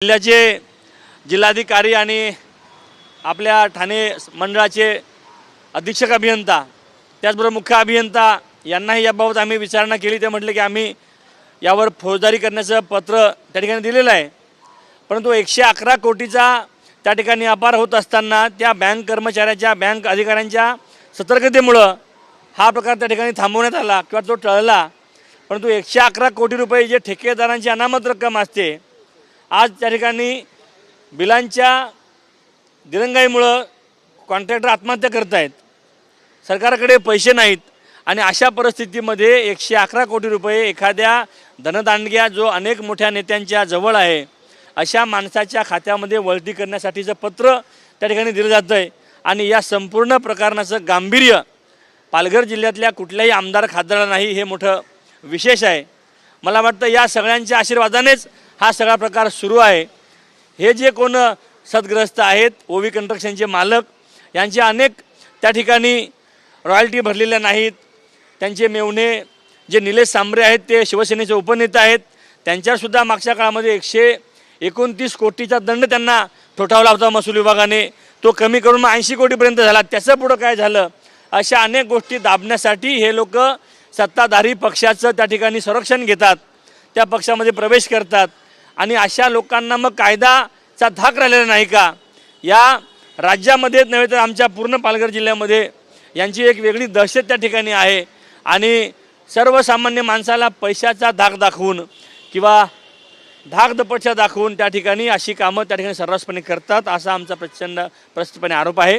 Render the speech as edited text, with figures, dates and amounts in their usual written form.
जिल्ह्याचे जिल्हाधिकारी आणि आपल्या ठाणे मंडळाचे अधीक्षक अभियंता त्याचबरोबर मुख्य अभियंता यांनाही याबाबत आम्ही विचारणा केली। ते म्हटले की आम्ही यावर फौजदारी करण्याचं पत्र त्या ठिकाणी दिलेलं आहे, परंतु 111 कोटीचा त्या ठिकाणी अपार होत असताना त्या बँक कर्मचाऱ्याच्या बँक अधिकाऱ्यांच्या सतर्कतेमुळं हा प्रकार त्या ठिकाणी थांबवण्यात आला किंवा तो टळला। परंतु 111 कोटी रुपये जे ठेकेदारांची अनामत रक्कम असते, आज त्या ठिकाणी बिलांच्या दिरंगाईमुळं कॉन्ट्रॅक्टर आत्महत्या करत आहेत, सरकारकडे पैसे नाहीत आणि अशा परिस्थितीमध्ये 111 कोटी रुपये एखाद्या धनदांडग्या जो अनेक मोठ्या नेत्यांच्या जवळ आहे अशा माणसाच्या खात्यामध्ये वळती करण्यासाठीचं पत्र त्या ठिकाणी दिलं जातं आहे। आणि या संपूर्ण प्रकरणाचं गांभीर्य पालघर जिल्ह्यातल्या कुठल्याही आमदार खासदाराला नाही, हे मोठं विशेष आहे। मला वाटतं या सगळ्यांच्या आशीर्वादानेच हा सगळा प्रकार सुरू आहे। हे जे कोण सदग्रस्त आहेत, ओवी कंस्ट्रक्शनचे मालक, यांचे अनेक त्या ठिकाणी रॉयल्टी भरलेल्या नाहीत। त्यांचे मेवणे जे निलेश सांबरे आहेत ते शिवसेनेचे उपनेते आहेत, त्यांच्यासुद्धा मागच्या काळामध्ये 129 कोटीचा दंड त्यांना ठोठावला होता महसूल विभागाने, तो कमी करून 80 कोटीपर्यंत झाला। त्याचं पुढं काय झालं, अशा अनेक गोष्टी दाबण्यासाठी हे लोक सत्ताधारी पक्षाचं त्या ठिकाणी संरक्षण घेतात, त्या पक्षामध्ये प्रवेश करतात आणि अशा लोकांना मग कायदाचा धाक राहिलेला नाही का? या राज्यामध्येच नव्हे तर आमच्या पूर्ण पालघर जिल्ह्यामध्ये यांची एक वेगळी दहशत त्या ठिकाणी आहे आणि सर्वसामान्य माणसाला पैशाचा धाक दाखवून किंवा धाकदपटशा दाखवून त्या ठिकाणी अशी कामं त्या ठिकाणी सर्रासपणे करतात, असा आमचा प्रचंड स्पष्टपणे आरोप आहे।